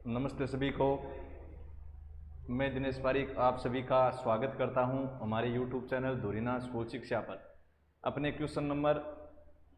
नमस्ते सभी को। मैं दिनेश पारिक आप सभी का स्वागत करता हूं हमारे YouTube चैनल धुरीना स्कूल शिक्षा पर। अपने क्वेश्चन नंबर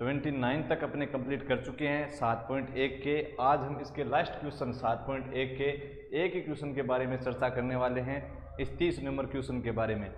29 तक अपने कंप्लीट कर चुके हैं 7.1 के। आज हम इसके लास्ट क्वेश्चन 7.1 के एक ही क्वेश्चन के बारे में चर्चा करने वाले हैं, इस 30 नंबर क्वेश्चन के बारे में।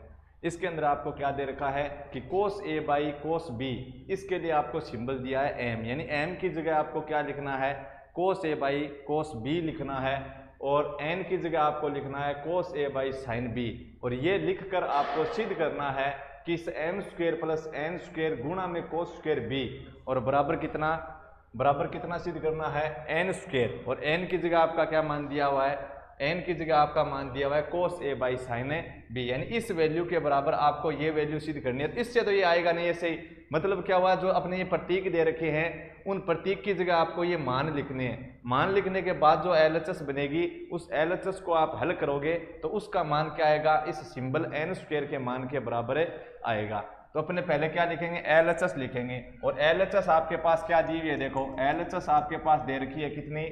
इसके अंदर आपको क्या दे रखा है कि cos A by cos B, इसके लिए आपको सिंबल दिया है m, यानी m की जगह आपको क्या लिखना है cos A by cos B लिखना है, और n की जगह आपको लिखना है cos A by sin B। और ये लिखकर आपको सिद्ध करना है कि इस m square plus n square गुणा में cos स्क्वायर B और बराबर कितना सिद्ध करना है n स्क्वायर, और n की जगह आपका क्या मान दिया हुआ है, n की जगह आपका मान दिया हुआ है cos A by sin B, यानी इस वैल्यू के बराबर आपको ये वैल्यू सिद्ध करनी है। इससे तो ये आएगा नहीं ऐसे ही, मतलब क्या हुआ, जो अपने ये प्रतीक दे रखे हैं उन प्रतीक की जगह आपको ये मान लिखने हैं। मान लिखने के बाद जो LHS बनेगी उस LHS को आप हल करोगे तो उसका मान क्या आएगा, इस सिंबल n स्क्वायर के मान के बराबर आएगा। तो अपने पहले क्या लिखेंगे, LHS लिखेंगे, और LHS आपके पास क्या दी हुई है, देखो LHS आपके पास दे रखी है कितनी,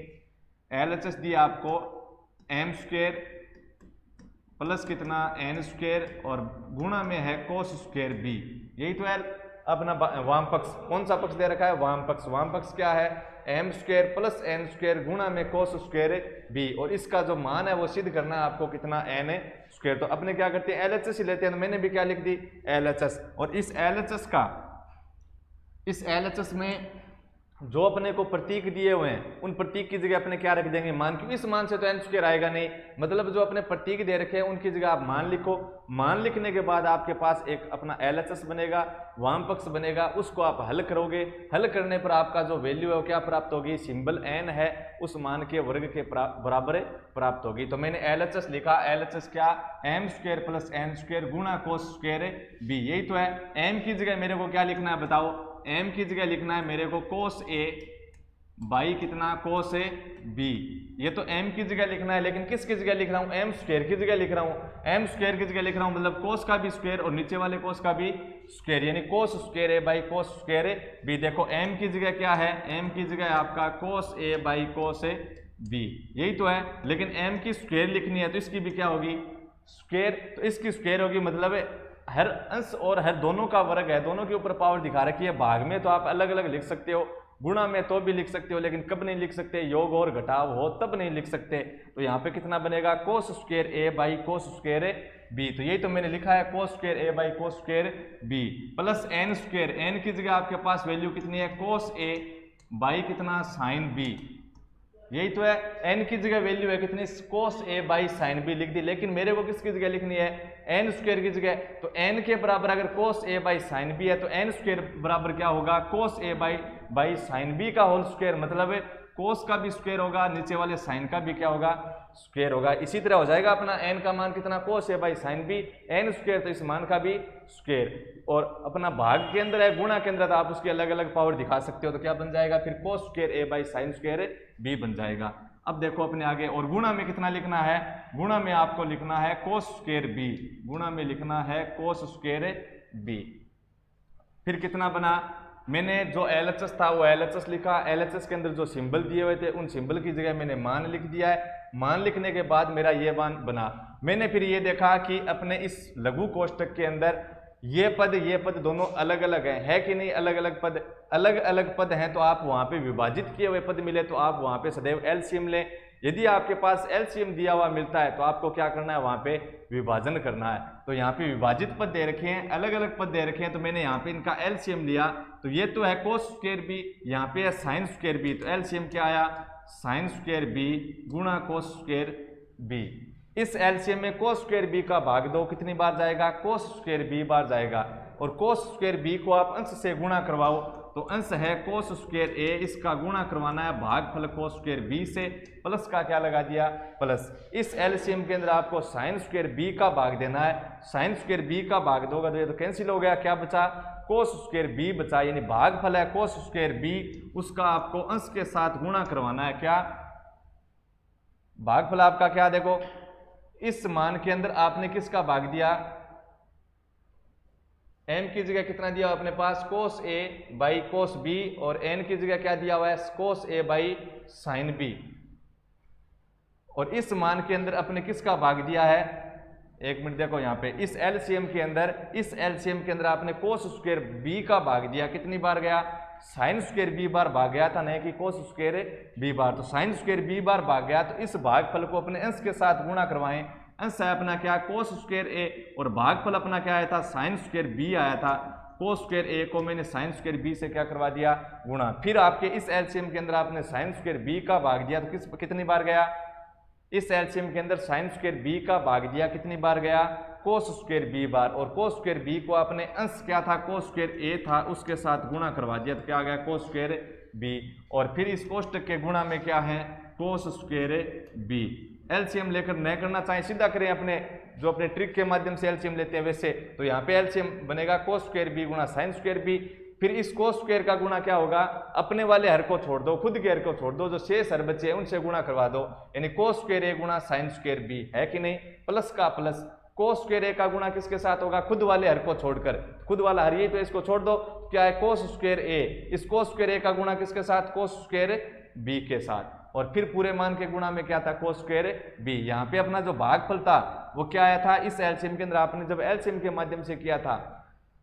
LHS दी आपको m स्क्वायर प्लस कितना n स्क्वायर और गुणा में है cos स्क्वायर b। यही तो है अपना वाम पक्ष। कौन सा पक्ष दे रखा है, वाम पक्ष। वाम पक्ष क्या है, m square plus n square गुणा में cos स्क्वायर b, और इसका जो मान है वो सिद्ध करना है आपको कितना, n स्क्वायर। तो अपने क्या करते हैं, LHS ही लेते हैं, तो मैंने भी क्या लिख दी LHS। और इस LHS में जो अपने को प्रतीक दिए हुए हैं उन प्रतीक की जगह अपने क्या रख देंगे, मान, क्योंकि इस मान से तो n स्क्वायर आएगा नहीं, मतलब जो अपने प्रतीक दे रखे हैं उनकी जगह आप मान लिखो। मान लिखने के बाद आपके पास एक अपना LHS बनेगा, वाम पक्ष बनेगा, उसको आप हल करोगे। हल करने पर आपका जो वैल्यू है वो क्या प्राप्त होगी, सिंबल n है उस मान के वर्ग के बराबर प्राप्त होगी। तो मैंने LHS लिखा, LHS क्या, m square plus n square गुणा cos स्क्वायर b। यही तो है। m की जगह मेरे को क्या लिखना है बताओ, m की जगह लिखना है मेरे को cos A बाई कितना, cos A B। ये तो m की जगह लिखना है, लेकिन किसकी जगह लिख रहा हूँ, m स्क्वायर की जगह लिख रहा हूँ। m स्क्वायर की जगह लिख रहा हूँ मतलब cos का भी स्क्वायर और नीचे वाले cos का भी स्क्वायर, यानी cos square A by cos square B। देखो m की जगह क्या है, m की जगह आपका cos A by cos B, यही तो है। लेकिन m की स्क्वायर लिखनी है तो इसकी भी क्या होगी, स्क्वायर, तो इसकी स्क्वायर होगी, मतलब हर अंश और हर दोनों का वर्ग है, दोनों के ऊपर पावर दिखा रखी है। भाग में तो आप अलग अलग लिख सकते हो, गुणा में तो भी लिख सकते हो, लेकिन कब नहीं लिख सकते, योग और घटाव हो तब नहीं लिख सकते। तो यहाँ पे कितना बनेगा, cos square A by cos square B। तो यही तो मैंने लिखा है cos square A by cos square B plus n square, n की जगह आपके पास वैल्यू कितनी है, cos A बाई कितना sin B। यही तो है। n की जगह वैल्यू है कितनी, cos A by sin B लिख दी, लेकिन मेरे को किसकी जगह लिखनी है, n स्क्वायर की जगह। तो n के बराबर अगर cos A by sin B है तो n स्क्वायर बराबर क्या होगा, cos A by sin B का होल स्क्वायर, मतलब cos का भी स्क्वायर होगा, नीचे वाले sin का भी क्या होगा, स्क्वायर होगा। इसी तरह हो जाएगा अपना n का मान कितना, cos A by sin B, n square, तो इस मान का भी स्क्वायर। और अपना भाग के अंदर है, गुणा के अंदर तो आप उसकी अलग अलग पावर दिखा सकते हो, तो क्या बन जाएगा फिर cos square A by sin square B बन जाएगा। अब देखो अपने आगे, और गुणा में कितना लिखना है, गुणा में आपको लिखना है cos स्क्वायर B, गुणा में लिखना है cos स्क्वायर B। फिर कितना बना, मैंने जो LHS था वो LHS लिखा, LHS के अंदर जो सिंबल दिए हुए थे उन सिंबल की जगह मैंने मान लिख दिया है। मान लिखने के बाद मेरा ये मान बना। मैंने फिर ये देखा कि अपने इस लघु कोष्ठक के अंदर ये पद दोनों अलग अलग है कि नहीं, अलग अलग पद हैं, तो आप वहाँ पे विभाजित किए हुए पद मिले तो आप वहाँ पे सदैव LCM लें। यदि आपके पास LCM दिया हुआ मिलता है तो आपको क्या करना है, वहाँ पे विभाजन करना है। तो यहाँ पे विभाजित पद दे रखे हैं, अलग अलग पद दे रखे हैं, तो मैंने यहाँ पे इनका LCM लिया। तो ये तो है cos स्क्वायर B, यहाँ पे है sin स्क्वायर B, तो LCM क्या आया, sin स्क्वायर B गुणा cos स्क्वायर B। इस LCM में cos स्क्वायर B का भाग दो कितनी बार जाएगा, cos स्क्वायर B बार जाएगा, और cos स्क्वायर B को आप अंश से गुणा करवाओ तो अंश है cos स्क्वायर A, इसका गुणा करवाना है भागफल cos स्क्वायर B से, प्लस का क्या लगा दिया, प्लस। इस LCM के अंदर आपको sin स्क्वायर B का भाग देना है, sin स्क्वायर B का भाग दोगे तो ये तो कैंसिल हो गया, क्या बचा, cos स्क्वायर B बचा, यानी भागफल है cos स्क्वायर B, उसका आपको अंश के साथ गुणा करवाना है। क्या भागफल आपका क्या, देखो इस मान के अंदर आपने किसका भाग दिया, m की जगह कितना दिया हुआ अपने पास, cos A by cos B, और n की जगह क्या दिया हुआ है, cos A by sin B। और इस मान के अंदर अपने किसका भाग दिया है, एक मिनट देखो यहाँ पे, इस एलसीएम के अंदर आपने कोस स्क्वायर बी का भाग दिया, कितनी बार गया, साइन स्क्वायर बी बार भाग गया था, नहीं कि कोस स्क्वायर बी बार। तो साइन स्क्वायर बी बार भाग गया, तो इस भागफल को अपने अंश के साथ गुणा करवाएं। अंश है अपना क्या, कोस स्क्वायर ए, और भागफल अपना क्या आया था, साइन स्क्वायर बी आया था। कोस स्क्वायर ए को मैंने साइन स्क्वायर बी से क्या करवा दिया, गुणा। फिर आपके इस एलसीएम के अंदर आपने साइन स्क्वायर बी का भाग दिया, तो कितनी बार गया, इस एलसीएम के अंदर साइन स्क्वायर बी का भाग दिया, कितनी बार गया, कोस स्क्वायर बी बार। और कोस स्क्वायर बी को आपने अंश क्या था, कोस स्क्वायर ए था, उसके साथ गुणा करवा दिया, तो क्या आ गया, कोस स्क्वायर बी। और फिर इस कोष्टक के गुणा में क्या है, कोस स्क्वायर बी। एलसीएम लेकर न करना चाहे सीधा करें, अपने जो अपने ट्रिक के माध्यम से एलसीएम लेते हैं वैसे। तो यहाँ पे एलसीएम बनेगा कोस स्क्वायर बी गुणा साइन स्क्वायर बी। फिर इस कोस स्क्वायर का गुणा क्या होगा, अपने वाले हर को छोड़ दो, खुद के हर को छोड़ दो, जो शेष हर बचे हैं उनसे गुणा करवा दो, यानी कोस स्क्वायर ए गुणा साइन स्क्वायर बी, है कि नहीं, प्लस का प्लस। कोस स्क्वायर ए का गुणा किसके साथ होगा, खुद वाले हर को छोड़कर, खुद वाला हर ये, तो इसको छोड़ दो, क्या है, कोस स्क्वायर ए। इस कोस स्क्वायर ए का गुणा किसके साथ, कोस स्क्वायर बी के साथ। और फिर पूरे मान के गुणा में क्या था, कोस स्क्वायर बी। यहाँ पे अपना जो भागफल था वो क्या आया था, इस एलसीएम के अंदर आपने जब एलसीएम के माध्यम से किया था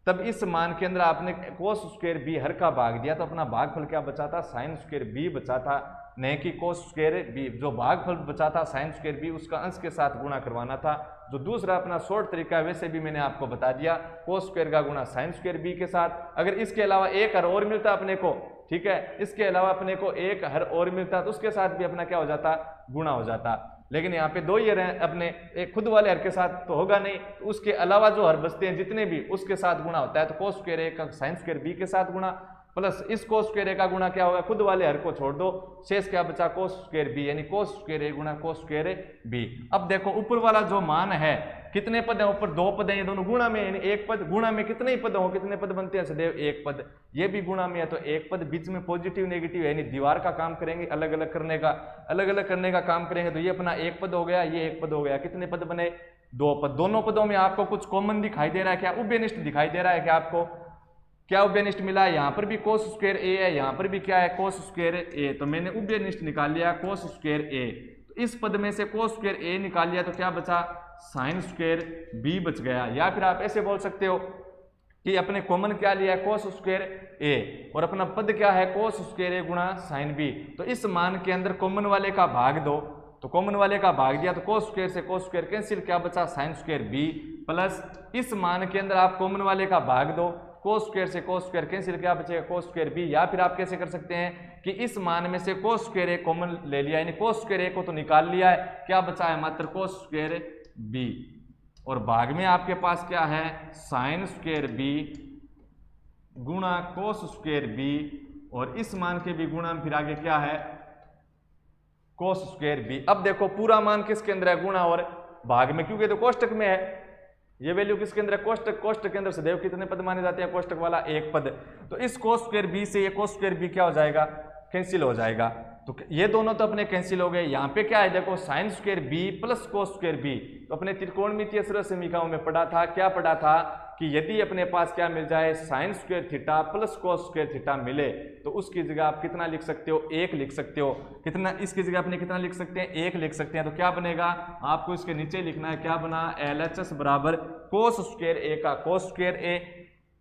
तब इस मान के अंदर आपने कोस स्क्वायर बी हर का भाग दिया, तो अपना भागफल क्या बचा था, साइन स्क्वायर बी बचा था, नहीं कि कोस स्क्वायर बी। जो भागफल बचा था साइन स्क्वायर बी, उसका अंश के साथ गुणा करवाना था। जो दूसरा अपना शॉर्ट तरीका है वैसे भी मैंने आपको बता दिया, कोस स्क्वायर का गुणा साइन स्क्वायर बी के साथ। अगर इसके अलावा एक हर और मिलता अपने को, ठीक है, इसके अलावा अपने को एक हर और मिलता तो उसके साथ भी अपना क्या हो जाता, गुणा हो जाता। लेकिन यहाँ पे दो ही हर हैं अपने, एक खुद वाले हर के साथ तो होगा नहीं, तो उसके अलावा जो हर बचते हैं जितने भी, उसके साथ गुणा होता है। तो कोस स्क्वायर ए का साइन स्क्वायर बी के साथ गुणा, प्लस इस कोस स्क्वायर ए का गुणा क्या होगा, खुद वाले हर को छोड़ दो, शेष क्या बचा, कोस स्क्वायर बी, यानी कोस स्क्वायर ए गुणा कोस स्क्वायर बी। अब देखो ऊपर वाला जो मान है, कितने पद हैं, ऊपर दो पद हैं, ये दोनों गुणा में, यानी एक पद, गुणा में कितने ही पद हो, कितने पद बनते हैं सदैव, एक पद। ये भी गुणा में है तो एक पद, बीच में पॉजिटिव नेगेटिव यानी दीवार का काम करेंगे, अलग अलग करने का काम करेंगे। तो ये अपना एक पद हो गया, ये एक पद हो गया, कितने पद बने, दो पद। दोनों पदों में आपको कुछ कॉमन दिखाई दे रहा है क्या, उभयनिष्ठ दिखाई दे रहा है क्या, आपको क्या उभयनिष्ठ मिला है, यहाँ पर भी कोस स्क्वायर ए है, यहाँ पर भी क्या है, कोस स्क्वायर ए। तो मैंने उभयनिष्ठ निकाल लिया, कोस स्क्वायर ए। तो इस पद में से कोस स्क्वायर ए निकाल लिया, तो क्या बचा, साइन स्क्वायर बी बच गया। या फिर आप ऐसे बोल सकते हो कि अपने कॉमन क्या लिया है, कोस स्क्वायर ए, और अपना पद क्या है, कोस स्क्वायर ए गुणा साइन बी। तो इस मान के अंदर कॉमन वाले का भाग दो, तो कॉमन वाले का भाग दिया, तो कोस स्क्वायर से कोस स्क्वायर कैंसिल, क्या बचा, साइन स्क्वायर बी। प्लस इस मान के अंदर आप कॉमन वाले का भाग दो, कोस स्क्वायर से कोस स्क्वायर कैंसिल, क्या बचेगा, कोस स्क्वायर बी। या फिर आप कैसे कर सकते हैं कि इस मान में से कोस स्क्वायर ए कॉमन ले लिया, यानी कोस स्क्वायर ए को तो निकाल लिया है, क्या बचा है, मात्र कोस स्क्वायर बी। और भाग में आपके पास क्या है, साइन स्क्वायर बी गुणा कोस स्क्वायर बी, और इस मान के भी गुणा में फिर आगे क्या है, कोस स्क्वायर बी। अब देखो पूरा मान किसके अंदर है, गुणा और भाग में, क्योंकि तो कोष्टक में है। ये वैल्यू किसके अंदर है, कोष्टक के अंदर सदैव कितने पद माने जाते हैं, कोष्टक वाला एक पद। तो इस कोस स्क्वायर बी से ये कोस स्क्वायर बी क्या हो जाएगा, कैंसिल हो जाएगा। तो ये दोनों तो अपने कैंसिल हो गए। यहाँ पे क्या है, देखो sine square B plus cos square B. तो अपने त्रिकोणमितीय सरलसमीकाओं में पढ़ा था, क्या पढ़ा था कि यदि अपने पास क्या मिल जाए, sign square theta plus cos square theta मिले, तो उसकी जगह आप कितना लिख सकते हो, एक लिख सकते हो। कितना, इसकी जगह अपने कितना लिख सकते हैं, एक लिख सकते हैं। तो क्या बनेगा, आपको इसके नीचे लिखना है, क्या बना, LHS बराबर कोस स्क्वायर ए का कोस स्क्वायर ए,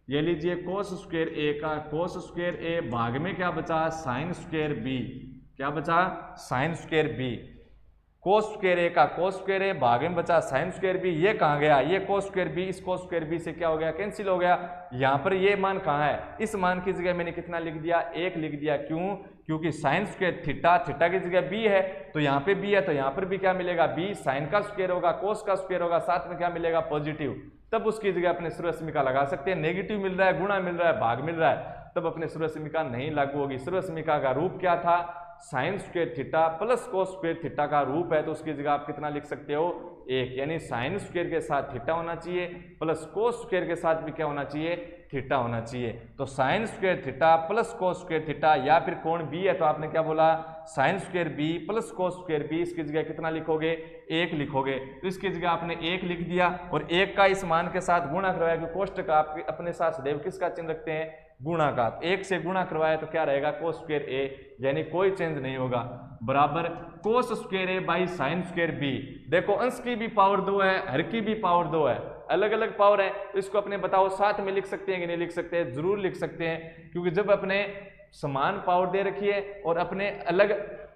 ये लीजिए कोस स्क्वायर ए का कोस स्क्वायर ए, भाग में क्या बचा, साइन स्क्वायर बी, क्या बचा, sine square B. Cos square A का कोस स्क्वायर ए, भाग में बचा साइन स्क्वायर बी। ये कहाँ गया, ये कोस स्क्वायर बी इस कोस स्क्वायर बी से क्या हो गया, कैंसिल हो गया। यहाँ पर ये मान कहाँ है, इस मान की जगह मैंने कितना लिख दिया, एक लिख दिया। क्यों, क्योंकि साइन स्क्वायर थीटा, थीटा की जगह बी है, तो यहाँ पे बी है, तो यहाँ पर भी क्या मिलेगा, बी। साइन का स्क्वायर होगा, कोस का स्क्वायर होगा, साथ में क्या मिलेगा, पॉजिटिव। तब उसकी जगह अपने सर्वसमीका लगा सकते हैं। नेगेटिव मिल रहा है, गुणा मिल रहा है, भाग मिल रहा है, तब अपने सर्वसमीका नहीं लागू होगी। सर्वसमीका का रूप क्या था, sign square theta plus cos square theta का रूप है, तो उसकी जगह आप कितना लिख सकते हो, एक। यानी साइन स्क्वायर के साथ थीटा होना चाहिए, प्लस कोस स्क्वायर के साथ भी क्या होना चाहिए, थीटा होना चाहिए। तो sine square theta plus cos square theta, या फिर कोण बी है तो आपने क्या बोला, sine square B plus cos square B. इसकी जगह कितना लिखोगे, एक लिखोगे। तो इसकी जगह आपने एक लिख दिया, और एक का इस मान के साथ गुणा करवाया, कि कोष्टक आप अपने साथ सदैव किसका चिन्ह रखते हैं, गुणा का, एक से गुणा करवाया तो क्या रहेगा कोस स्क्वायर ए, यानी कोई चेंज नहीं होगा, बराबर cos square A by sine square B. देखो अंश की भी पावर 2 है, हर की भी पावर 2 है, अलग अलग पावर है, तो इसको अपने बताओ साथ में लिख सकते हैं कि नहीं लिख सकते हैं? जरूर लिख सकते हैं, क्योंकि जब अपने समान पावर दे रखी है और अपने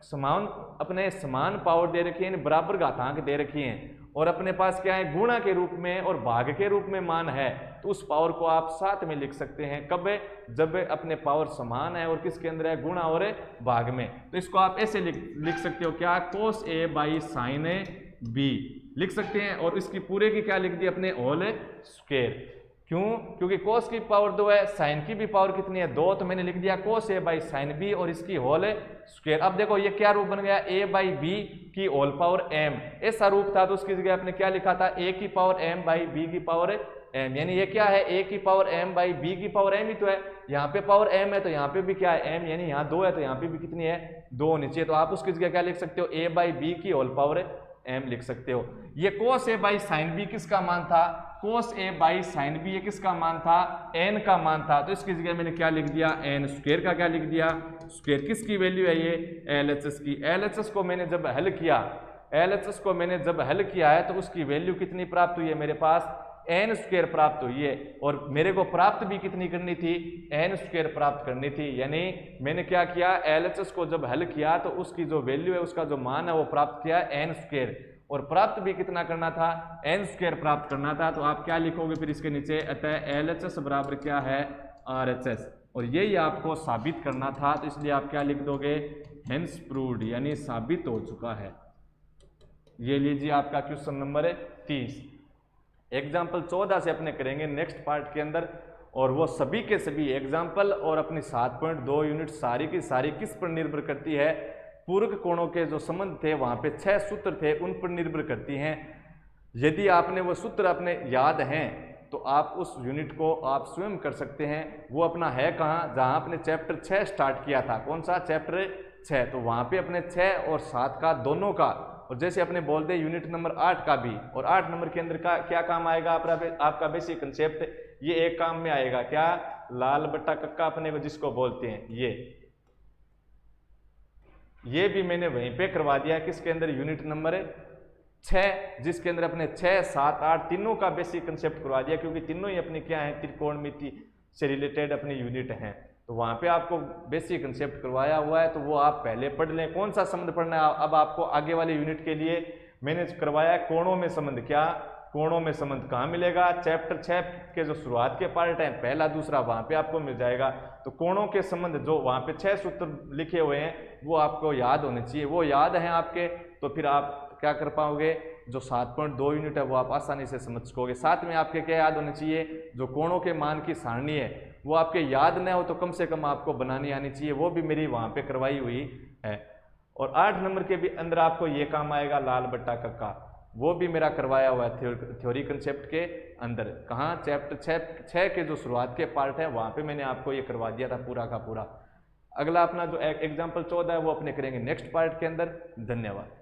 समान पावर दे रखी है, बराबर घातांक दे रखी है, और अपने पास क्या है गुणा के रूप में और भाग के रूप में मान है, तो उस पावर को आप साथ में लिख सकते हैं। कब? जब अपने पावर समान है और किसके अंदर है गुणा और भाग में। तो इसको आप ऐसे लिख सकते हो, क्या कोस ए बाई साइन ए बी लिख सकते हैं, और इसकी पूरे की क्या लिख दी अपने होल स्क्वायर। क्यों? क्योंकि कोस की पावर 2 है, साइन की भी पावर कितनी है 2, तो मैंने लिख दिया कोस ए बाई साइन बी और इसकी होल स्क्वायर। अब देखो ये क्या रूप बन गया, ए बाई बी की होल पावर एम, ऐसा रूप था तो उसकी जगह आपने क्या लिखा था ए की पावर एम बाई बी की पावर एम, यानी ये क्या है ए की पावर एम बाई बी की पावर एम ही तो है, यहाँ पे पावर एम है तो यहाँ पे भी क्या है एम, यानी यहाँ 2 है तो यहाँ पे भी कितनी है 2 होनी चाहिए, तो आप उसकी जगह क्या लिख सकते हो ए बाई बी की होल पावर एम लिख सकते हो। ये कोस ए बाई साइन बी किसका मान था, कोस ए बाई साइन बी ये किसका मान था, एन का मान था, तो इसकी जगह मैंने क्या लिख दिया एन स्क्वायर का क्या लिख दिया स्क्वायर। किसकी वैल्यू है ये LHS की, LHS को मैंने जब हल किया, LHS को मैंने जब हल किया है तो उसकी वैल्यू कितनी प्राप्त हुई है मेरे पास एन स्क्वायर प्राप्त हुई है, और मेरे को प्राप्त भी कितनी करनी थी एन स्क्वायर प्राप्त करनी थी, यानी मैंने क्या किया LHS को जब हल किया तो उसकी जो वैल्यू है उसका जो मान है वो प्राप्त किया एन स्क्वायर, और प्राप्त भी कितना करना था एन स्क्वायर प्राप्त करना था। तो आप क्या लिखोगे फिर इसके नीचे, अतः LHS बराबर क्या है RHS, और यही आपको साबित करना था, तो इसलिए आप क्या लिख दोगे हेंस प्रूव्ड, यानी साबित हो चुका है। ये लीजिए आपका क्वेश्चन नंबर 30। एग्जाम्पल 14 से अपने करेंगे नेक्स्ट पार्ट के अंदर, और वो सभी के सभी एग्जाम्पल और अपनी 7.2 यूनिट सारी की सारी किस पर निर्भर करती है, पूरक कोणों के जो संबंध थे वहाँ पे 6 सूत्र थे उन पर निर्भर करती हैं। यदि आपने वो सूत्र अपने याद हैं तो आप उस यूनिट को आप स्वयं कर सकते हैं। वो अपना है कहाँ, जहाँ आपने चैप्टर 6 स्टार्ट किया था, कौन सा चैप्टर 6, तो वहाँ पे अपने 6 और 7 का दोनों का, और जैसे अपने बोल दे यूनिट नंबर 8 का भी, और 8 नंबर के अंदर का क्या काम आएगा आपका बेसिक कंसेप्ट, ये एक काम में आएगा क्या, लाल बट्टा कक्का अपने को जिसको बोलते हैं, ये भी मैंने वहीं पे करवा दिया किसके अंदर यूनिट नंबर 6, जिसके अंदर अपने 6, 7, 8 तीनों का बेसिक कंसेप्ट करवा दिया, क्योंकि तीनों ही अपनी क्या है त्रिकोणमिति से रिलेटेड अपनी यूनिट हैं, तो वहाँ पे आपको बेसिक कंसेप्ट करवाया हुआ है, तो वो आप पहले पढ़ लें। कौन सा संबंध पढ़ना है अब आपको आगे वाले यूनिट के लिए मैंने करवाया कोणों में संबंध। क्या कोणों में संबंध कहाँ मिलेगा, चैप्टर 6 के जो शुरुआत के पार्ट हैं पहला दूसरा वहाँ पे आपको मिल जाएगा। तो कोणों के संबंध जो वहाँ पे 6 सूत्र लिखे हुए हैं वो आपको याद होने चाहिए, वो याद हैं आपके, तो फिर आप क्या कर पाओगे, जो 7.2 यूनिट है वो आप आसानी से समझ सकोगे। साथ में आपके क्या याद होने चाहिए, जो कोणों के मान की सारणी है वो आपके याद न हो तो कम से कम आपको बनानी आनी चाहिए, वो भी मेरी वहाँ पे करवाई हुई है। और 8 नंबर के भी अंदर आपको ये काम आएगा लाल बट्टा कक्का, वो भी मेरा करवाया हुआ है थ्योरी कंसेप्ट के अंदर। कहाँ, चैप्टर 6 के जो शुरुआत के पार्ट है वहाँ पे मैंने आपको ये करवा दिया था पूरा का पूरा। अगला अपना जो एग्जाम्पल 14 है वो अपने करेंगे नेक्स्ट पार्ट के अंदर। धन्यवाद।